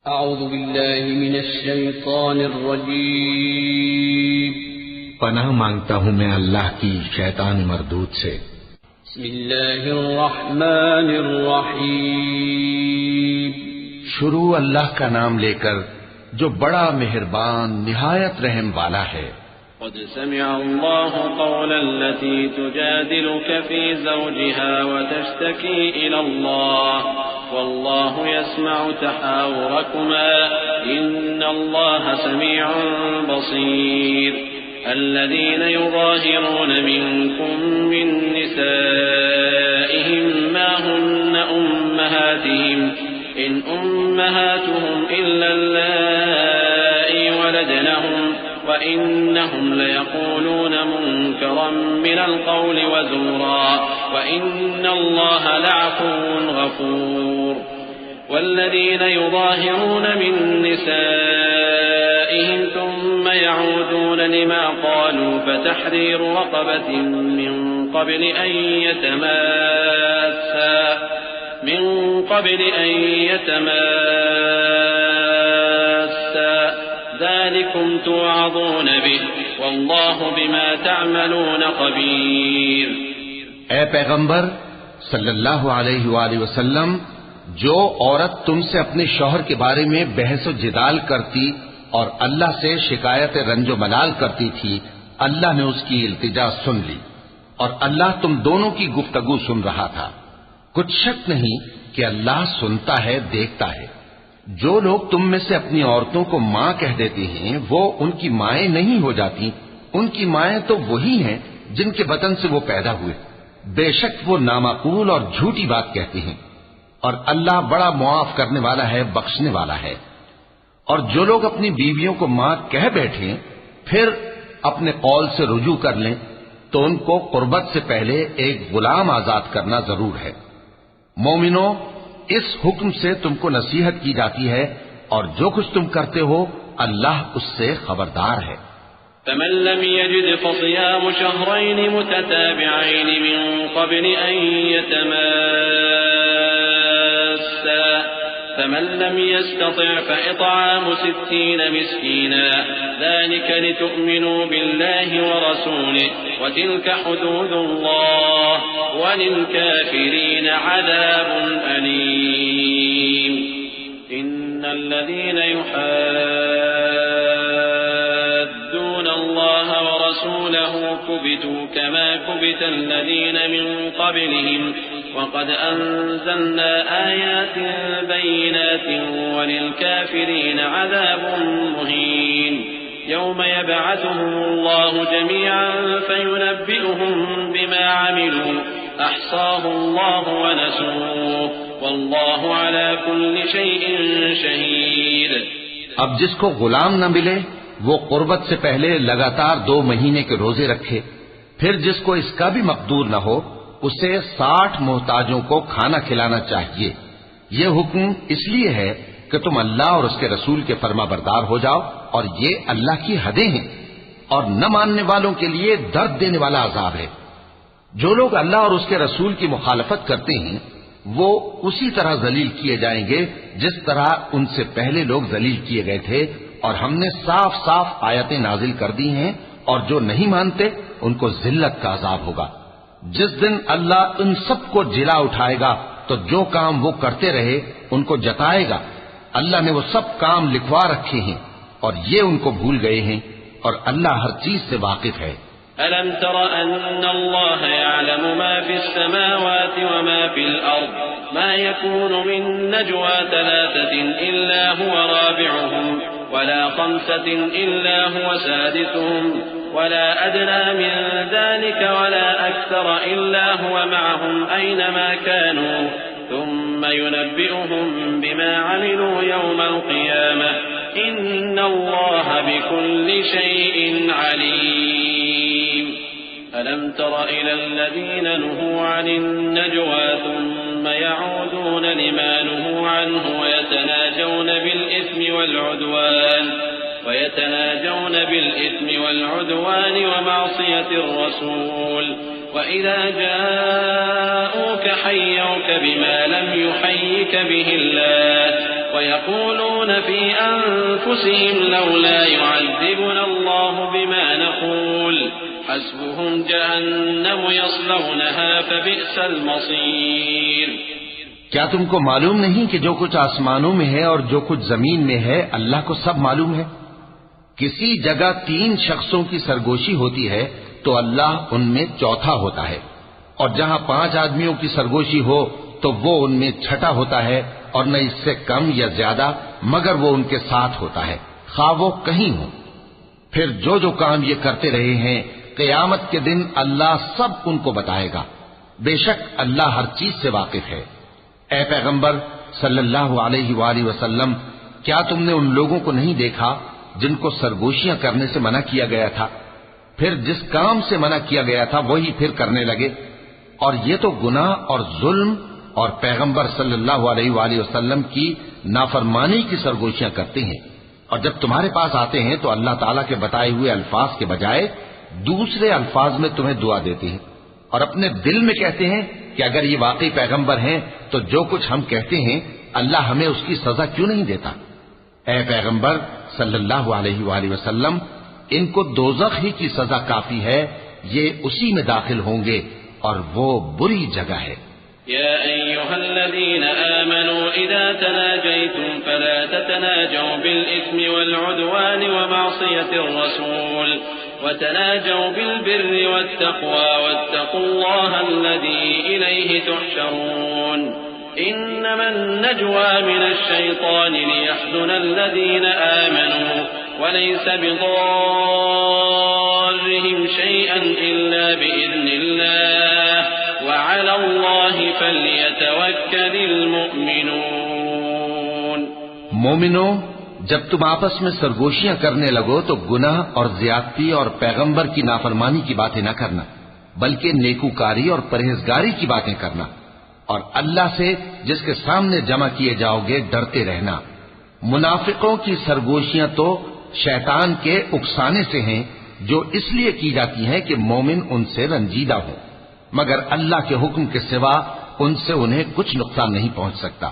اعوذ باللہ من الشیطان الرجیم پناہ مانگتا ہوں میں اللہ کی شیطان مردود سے۔ بسم اللہ الرحمن الرحیم شروع اللہ کا نام لے کر جو بڑا مہربان نہایت رحم والا ہے۔ قد سمع الله قول التي تجادلك في زوجها وتشتكي إلى الله والله يسمع تحاوركما إن الله سميع بصير الذين يظاهرون منكم من نسائهم ما هن أمهاتهم إن أمهاتهم إلا اللائي ولدنهم وإنهم ليقولون منكرا من القول وزورا وإن الله لعفو غفور والذين يظاهرون من نسائهم ثم يعودون لما قالوا فتحرير رقبة من قبل أن يتماسا ذلكم توعظون به والله بما تعملون خبير۔ اے پیغمبر صلی اللہ علیہ وآلہ وسلم، جو عورت تم سے اپنے شوہر کے بارے میں بحث و جدال کرتی اور اللہ سے شکایت رنج و ملال کرتی تھی، اللہ نے اس کی التجا سن لی اور اللہ تم دونوں کی گفتگو سن رہا تھا۔ کچھ شک نہیں کہ اللہ سنتا ہے، دیکھتا ہے۔ جو لوگ تم میں سے اپنی عورتوں کو ماں کہہ دیتے ہیں وہ ان کی مائیں نہیں ہو جاتی، ان کی مائیں تو وہی ہیں جن کے بطن سے وہ پیدا ہوئے۔ بے شک وہ نامعقول اور جھوٹی بات کہتے ہیں، اور اللہ بڑا معاف کرنے والا ہے، بخشنے والا ہے۔ اور جو لوگ اپنی بیویوں کو ماں کہہ بیٹھیں پھر اپنے قول سے رجوع کر لیں تو ان کو قربت سے پہلے ایک غلام آزاد کرنا ضرور ہے۔ مومنوں، اس حکم سے تم کو نصیحت کی جاتی ہے اور جو کچھ تم کرتے ہو اللہ اس سے خبردار ہے۔ فمن لم يجد فصيام شهرين متتابعين من قبل أن يتماسا فمن لم يستطع فإطعام 60 مسكينا ذلك لتؤمنوا بالله ورسوله وتلك حدود الله وللكافرين عذاب أليم إن الذين يحادون الله ورسوله كبتوا كما كبت الذين من قبلهم وقد أنزلنا آيات بينات وللكافرين عذاب مهين يوم يبعثهم الله جميعا فينبئهم بما عملوا أحصاه الله ونسوه والله على كل شيء شهيد۔ اب جس کو غلام نہ ملے وہ قربت سے پہلے لگاتار 2 مہینے کے روزے رکھے، پھر جس کو اس کا بھی مقدور نہ ہو اسے 60 محتاجوں کو کھانا کھلانا چاہیے۔ یہ حکم اس لیے ہے کہ تم اللہ اور اس کے رسول کے فرما بردار ہو جاؤ، اور یہ اللہ کی حدیں ہیں، اور نہ ماننے والوں کے لیے درد دینے والا عذاب ہے۔ جو لوگ اللہ اور اس کے رسول کی مخالفت کرتے ہیں وہ اسی طرح ذلیل کیے جائیں گے جس طرح ان سے پہلے لوگ ذلیل کیے گئے تھے، اور ہم نے صاف صاف آیتیں نازل کر دی ہیں، اور جو نہیں مانتے ان کو ذلت کا عذاب ہوگا۔ جس دن اللہ ان سب کو جلا اٹھائے گا تو جو کام وہ کرتے رہے ان کو جتائے گا۔ اللہ نے وہ سب کام لکھوا رکھے ہیں اور یہ ان کو بھول گئے ہیں، اور اللہ ہر چیز سے واقف ہے۔ ألم تر أن الله يعلم ما في السماوات وما في الأرض ما يكون من نجوى 3 إلا هو رابعهم ولا 5 إلا هو سادسهم ولا أدنى من ذلك ولا أكثر إلا هو معهم أينما كانوا ثم ينبئهم بما عملوا يوم القيامة إن الله بكل شيء عليم۔ ألم تر إلى الذين نهوا عن النجوى ثم يعودون لما نهوا عنه ويتناجون بالإثم والعدوان ومعصية الرسول وإذا جاءوك حيوك بما لم يحيك به الله ويقولون في أنفسهم لولا يعذبنا الله بما نقول حسبهم جهنم يصلونها فبئس المصير. کیا تم کو معلوم نہیں کہ جو کچھ آسمانوں میں ہے اور جو کچھ زمین میں ہے اللہ کو سب معلوم ہے؟ کسی جگہ 3 شخصوں کی سرگوشی ہوتی ہے تو اللہ ان میں چوتھا ہوتا ہے، اور جہاں 5 آدمیوں کی سرگوشی ہو تو وہ ان میں چھٹا ہوتا ہے، اور نہ اس سے کم یا زیادہ مگر وہ ان کے ساتھ ہوتا ہے، خواہ وہ کہیں ہو۔ پھر جو کام یہ کرتے رہے ہیں قیامت کے دن اللہ سب ان کو بتائے گا، بے شک اللہ ہر چیز سے واقف ہے۔ اے پیغمبر صلی اللہ علیہ وآلہ وسلم، کیا تم نے ان لوگوں کو نہیں دیکھا جن کو سرگوشیاں کرنے سے منع کیا گیا تھا، پھر جس کام سے منع کیا گیا تھا وہی پھر کرنے لگے؟ اور یہ تو گناہ اور ظلم اور پیغمبر صلی اللہ علیہ وآلہ وسلم کی نافرمانی کی سرگوشیاں کرتے ہیں، اور جب تمہارے پاس آتے ہیں تو اللہ تعالیٰ کے بتائے ہوئے الفاظ کے بجائے دوسرے الفاظ میں تمہیں دعا دیتے ہیں، اور اپنے دل میں کہتے ہیں کہ اگر یہ واقعی پیغمبر ہیں تو جو کچھ ہم کہتے ہیں اللہ ہمیں اس کی سزا کیوں نہیں دیتا؟ اے پیغمبر صلی اللہ علیہ وآلہ وسلم، ان کو دوزخ ہی کی سزا کافی ہے، یہ اسی میں داخل ہوں گے اور وہ بری جگہ ہے۔ يا أيها الذين آمنوا إذا تناجيتم فلا تتناجوا بالإثم والعدوان ومعصية الرسول وتناجوا بالبر والتقوى واتقوا الله الذي إليه تحشرون. إنما النجوى من الشيطان ليحزن الذين آمنوا وليس بضارهم شيئا إلا بإذن الله وعلى الله فليتوكل المؤمنون. مومنوں، جب تم آپس میں سرگوشیاں کرنے لگو تو گناہ اور زیادتی اور پیغمبر کی نافرمانی کی باتیں نہ کرنا، بلکہ نیکوکاری اور پرہیزگاری کی باتیں کرنا، اور اللہ سے جس کے سامنے جمع کیے جاؤ گے ڈرتے رہنا۔ منافقوں کی سرگوشیاں تو شیطان کے اکسانے سے ہیں، جو اس لیے کی جاتی ہیں کہ مومن ان سے رنجیدہ ہوں، مگر اللہ کے حکم کے سوا ان سے انہیں کچھ نقصان نہیں پہنچ سکتا۔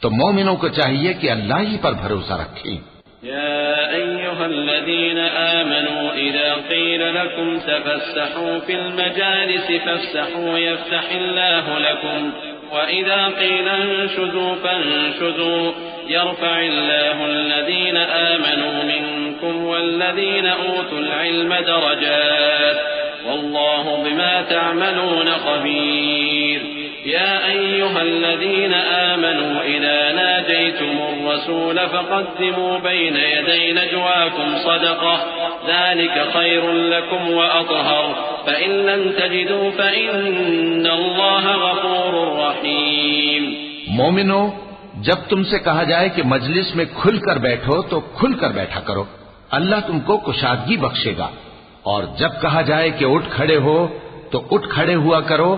تو مومنوں کو چاہیے کہ اللہ ہی پر بھروسہ رکھیں۔ يا أيها الذين آمنوا إذا قيل لكم تفسحوا في المجالس فافسحوا يفسح الله لكم وإذا قيل انشزوا فانشزوا يرفع الله الذين آمنوا منكم والذين أوتوا العلم درجات والله بما تعملون خبير. يا أيها الذين آمنوا إذا ناجيتم الرسول فقدموا بين يدي نجواكم صدقة ذلك خير لكم وأطهر فإن لم تجدوا فإن الله غفور رحيم. مومنو، جب تم سے کہا جائے کہ مجلس میں کھل کر بیٹھو تو کھل کر بیٹھا کرو، اللہ تم کو کشادگی بخشے گا، اور جب کہا جائے کہ اٹھ کھڑے ہو تو اٹھ کھڑے ہوا کرو۔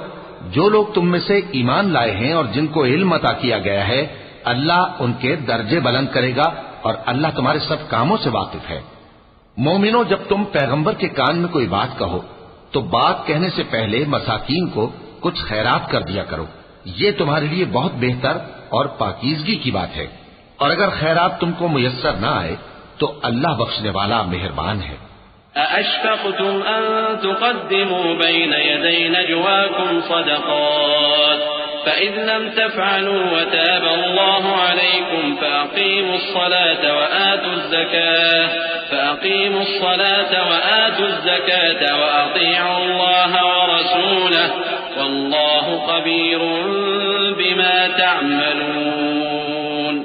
جو لوگ تم میں سے ایمان لائے ہیں اور جن کو علم عطا کیا گیا ہے اللہ ان کے درجے بلند کرے گا، اور اللہ تمہارے سب کاموں سے واقف ہے۔ مومنوں، جب تم پیغمبر کے کان میں کوئی بات کہو تو بات کہنے سے پہلے مساکین کو کچھ خیرات کر دیا کرو، یہ تمہارے لیے بہت بہتر اور پاکیزگی کی بات ہے، اور اگر خیرات تم کو میسر نہ آئے تو اللہ بخشنے والا مہربان ہے۔ أأشفقتم أن تقدموا بين يدي نجواكم صدقات فإذ لم تفعلوا وتاب الله عليكم فأقيموا الصلاة وآتوا الزكاة وأطيعوا الله ورسوله والله خبير بما تعملون.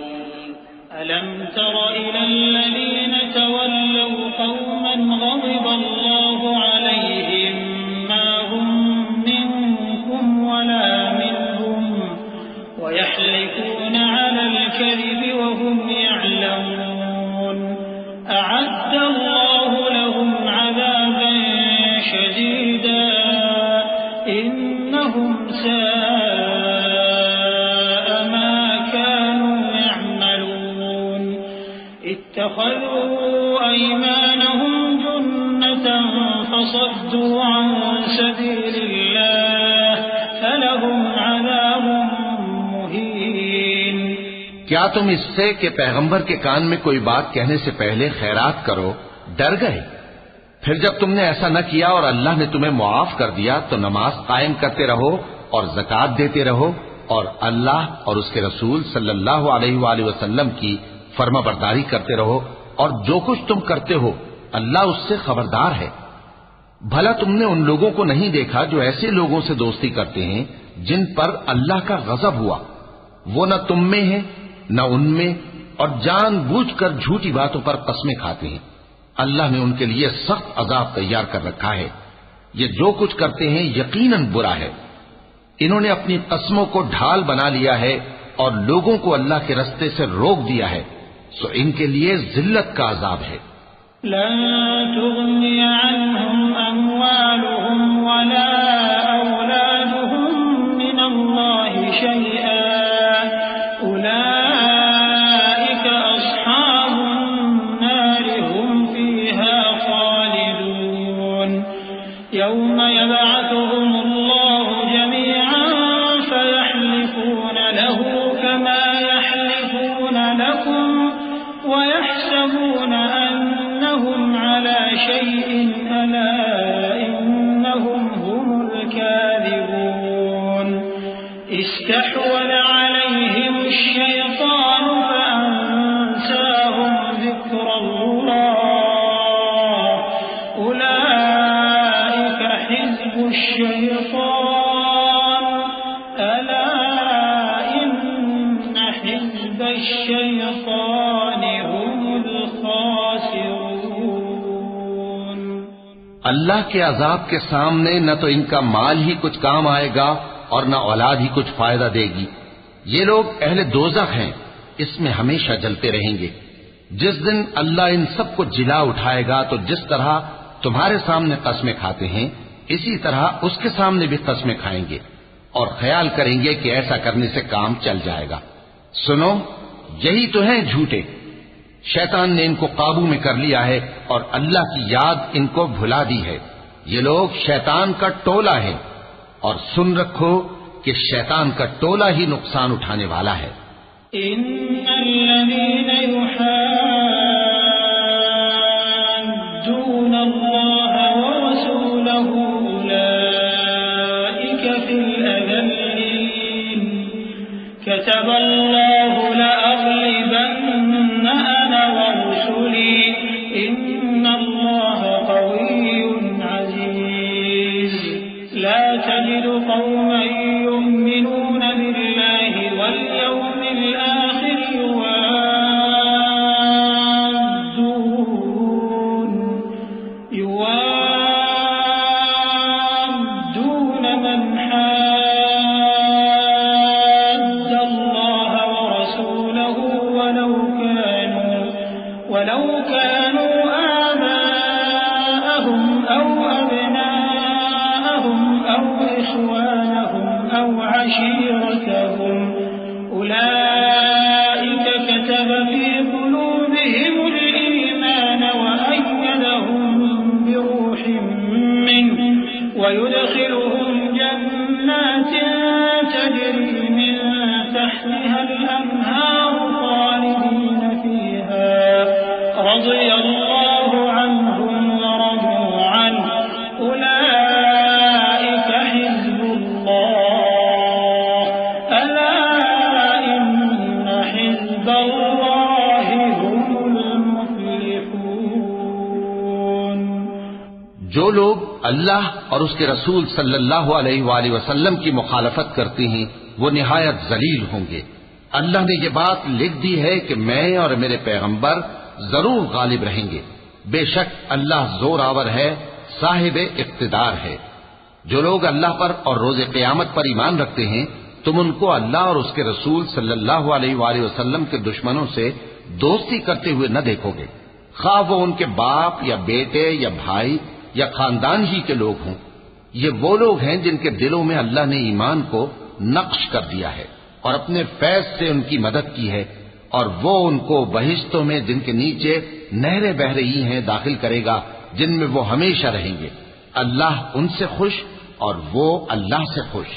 ألم تر إلى الذين تولوا قوما غضب الله عليهم ما هم منكم ولا منهم ويحلفون على الكذب وهم يعلمون أعد الله لهم عذابا شديدا إنهم ساء ما كانوا يعملون اتخذوا أيمانهم جنة فصدوا عن سبيل الله فلهم عذاب مهين. کیا تم اس سے کہ پیغمبر کے کان میں کوئی بات کہنے سے پہلے خیرات کرو ڈر گئے؟ پھر جب تم نے ایسا نہ کیا اور اللہ نے تمہیں معاف کر دیا تو نماز قائم کرتے رہو اور زکوٰۃ دیتے رہو اور اللہ اور اس کے رسول صلی اللہ علیہ وآلہ وسلم کی فرما برداری کرتے رہو، اور جو کچھ تم کرتے ہو اللہ اس سے خبردار ہے۔ بھلا تم نے ان لوگوں کو نہیں دیکھا جو ایسے لوگوں سے دوستی کرتے ہیں جن پر اللہ کا غضب ہوا؟ وہ نہ تم میں ہیں نہ ان میں، اور جان بوجھ کر جھوٹی باتوں پر قسمیں کھاتے ہیں۔ اللہ نے ان کے لیے سخت عذاب تیار کر رکھا ہے۔ یہ جو کچھ کرتے ہیں یقیناً برا ہے۔ انہوں نے اپنی قسموں کو ڈھال بنا لیا ہے اور لوگوں کو اللہ کے رستے سے روک دیا ہے، سو ان کے لیے ذلت کا عذاب ہے۔ لن تغني عنهم أموالهم ولا أولادهم من الله شيئا أولئك أصحاب النار هم فيها خالدون يوم يبعثهم الله جميعا فيحلفون له كما يحلفون لكم ويحسبون أنهم على شيء ألا إنهم هم الكاذبون استحوذ عليهم الشيطان فأنساهم ذكر الله أولئك حزب الشيطان ألا إن حزب الشيطان هم الخاسرون۔ اللہ کے عذاب کے سامنے نہ تو ان کا مال ہی کچھ کام آئے گا اور نہ اولاد ہی کچھ فائدہ دے گی۔ یہ لوگ اہل دوزخ ہیں، اس میں ہمیشہ جلتے رہیں گے۔ جس دن اللہ ان سب کو جلا اٹھائے گا تو جس طرح تمہارے سامنے قسمیں کھاتے ہیں اسی طرح اس کے سامنے بھی قسمیں کھائیں گے اور خیال کریں گے کہ ایسا کرنے سے کام چل جائے گا۔ سنو، یہی تو ہیں جھوٹے۔ شیطان نے ان کو قابو میں کر لیا ہے اور اللہ کی یاد ان کو بھلا دی ہے۔ یہ لوگ شیطان کا ٹولہ ہے، اور سن رکھو کہ شیطان کا ٹولہ ہی نقصان اٹھانے والا ہے۔ إن الذين يحادون الله ورسوله أولئك في الأذلين كتب الله لأغلبن أنا ورسلي إن الله قوي عزيز لا تجد قوما يؤمنون بالله واليوم الآخر يوادون من حاد الله ورسوله ولو كانوا آباءهم أو أبناءهم أو إخوانهم أو عشيرتهم أولئك كتب في قلوبهم الإيمان وأيدهم بروح منه ويدخلهم جنات تجري من تحتها الأنهار خالدين فيها رضي الله عنهم ورضوا عنه أولئك حزب الله ألا إن حزب الله هم المفلحون۔ جو لوگ اللہ اور اس کے رسول صلی اللہ علیہ وآلہ وسلم کی مخالفت کرتے ہیں وہ نہایت ذلیل ہوں گے۔ اللہ نے یہ بات لکھ دی ہے کہ میں اور میرے پیغمبر ضرور غالب رہیں گے۔ بے شک اللہ زور آور ہے، صاحب اقتدار ہے۔ جو لوگ اللہ پر اور روز قیامت پر ایمان رکھتے ہیں تم ان کو اللہ اور اس کے رسول صلی اللہ علیہ وآلہ وسلم کے دشمنوں سے دوستی کرتے ہوئے نہ دیکھو گے، خواہ وہ ان کے باپ یا بیٹے یا بھائی یا خاندان ہی کے لوگ ہوں۔ یہ وہ لوگ ہیں جن کے دلوں میں اللہ نے ایمان کو نقش کر دیا ہے اور اپنے فیض سے ان کی مدد کی ہے، اور وہ ان کو بہشتوں میں جن کے نیچے نہریں بہ رہی ہیں داخل کرے گا، جن میں وہ ہمیشہ رہیں گے۔ اللہ ان سے خوش اور وہ اللہ سے خوش۔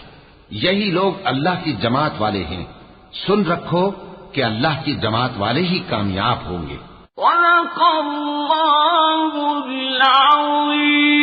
یہی لوگ اللہ کی جماعت والے ہیں۔ سن رکھو کہ اللہ کی جماعت والے ہی کامیاب ہوں گے۔ صدق اللہ العظیم۔